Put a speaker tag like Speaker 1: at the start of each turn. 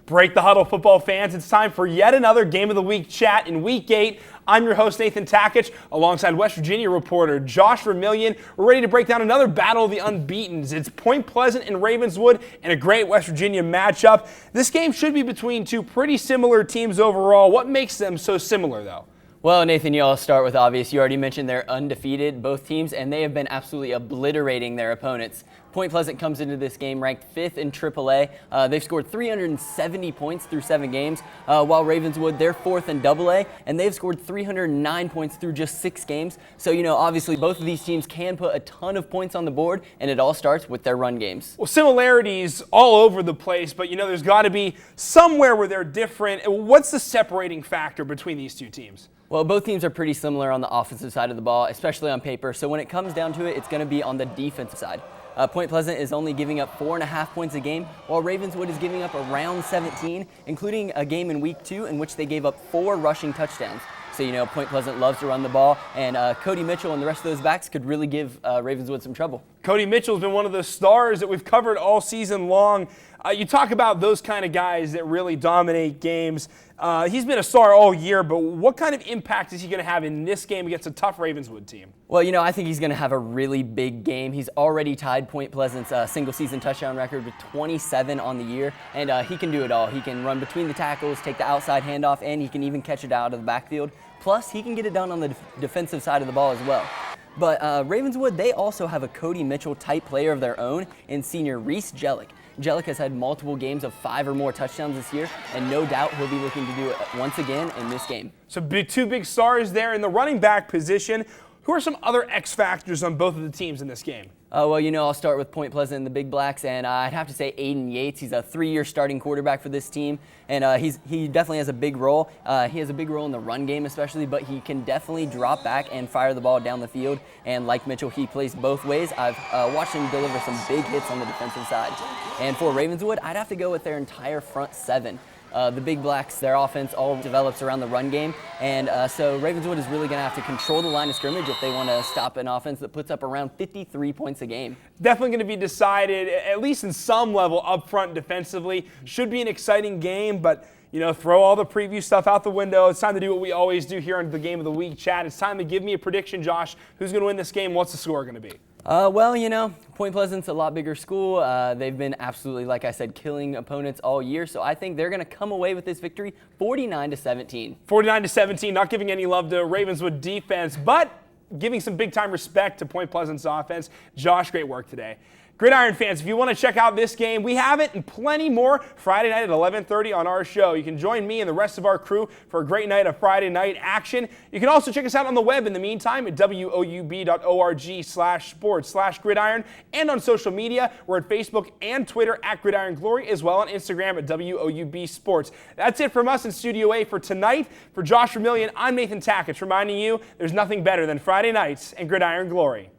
Speaker 1: Break the Huddle football fans, it's time for yet another Game of the Week chat in Week 8. I'm your host, Nathan Takitch, alongside West Virginia reporter Josh Vermillion. We're ready to break down another battle of the unbeatens. It's Point Pleasant and Ravenswood and a great West Virginia matchup. This game should be between two pretty similar teams overall. What makes them so similar, though?
Speaker 2: Well, Nathan, you all start with obvious. You already mentioned they're undefeated, both teams, and they have been absolutely obliterating their opponents. Point Pleasant comes into this game ranked 5th in AAA. They've scored 370 points through 7 games, while Ravenswood, they're 4th in AA, and they've scored 309 points through just 6 games. So, obviously both of these teams can put a ton of points on the board, and it all starts with their run games.
Speaker 1: Well, similarities all over the place, but, there's got to be somewhere where they're different. What's the separating factor between these two teams?
Speaker 2: Well, both teams are pretty similar on the offensive side of the ball, especially on paper. So when it comes down to it, it's going to be on the defensive side. Point Pleasant is only giving up 4.5 points a game, while Ravenswood is giving up around 17, including a game in Week 2 in which they gave up 4 rushing touchdowns. So, Point Pleasant loves to run the ball, and Cody Mitchell and the rest of those backs could really give Ravenswood some trouble.
Speaker 1: Cody Mitchell's been one of the stars that we've covered all season long. You talk about those kind of guys that really dominate games. He's been a star all year, but what kind of impact is he going to have in this game against a tough Ravenswood team?
Speaker 2: Well, I think he's going to have a really big game. He's already tied Point Pleasant's single-season touchdown record with 27 on the year, and he can do it all. He can run between the tackles, take the outside handoff, and he can even catch it out of the backfield. Plus, he can get it done on the defensive side of the ball as well. But Ravenswood, they also have a Cody Mitchell-type player of their own in senior Reese Jellick. Jellick has had multiple games of 5 or more touchdowns this year, and no doubt he'll be looking to do it once again in this game.
Speaker 1: So two big stars there in the running back position. Who are some other X factors on both of the teams in this game?
Speaker 2: Well, I'll start with Point Pleasant and the Big Blacks, and I'd have to say Aiden Yates. He's a 3-year starting quarterback for this team, and he definitely has a big role. He has a big role in the run game especially, but he can definitely drop back and fire the ball down the field, and like Mitchell, he plays both ways. I've watched him deliver some big hits on the defensive side. And for Ravenswood, I'd have to go with their entire front 7. The Big Blacks, their offense all develops around the run game, and so Ravenswood is really going to have to control the line of scrimmage if they want to stop an offense that puts up around 53 points a game.
Speaker 1: Definitely going to be decided, at least in some level, up front defensively. Should be an exciting game, but throw all the preview stuff out the window. It's time to do what we always do here on the Game of the Week chat. It's time to give me a prediction, Josh. Who's going to win this game? What's the score going to be?
Speaker 2: Well, Point Pleasant's a lot bigger school. They've been absolutely, like I said, killing opponents all year. So I think they're going to come away with this victory 49-17.
Speaker 1: 49-17, not giving any love to Ravenswood defense, but giving some big-time respect to Point Pleasant's offense. Josh, great work today. Gridiron fans, if you want to check out this game, we have it and plenty more Friday night at 11:30 on our show. You can join me and the rest of our crew for a great night of Friday night action. You can also check us out on the web in the meantime at woub.org/sports/gridiron and on social media. We're at Facebook and Twitter at Gridiron Glory, as well on Instagram at WOUB Sports. That's it from us in Studio A for tonight. For Josh Vermillion, I'm Nathan Takitch, reminding you there's nothing better than Friday nights and Gridiron Glory.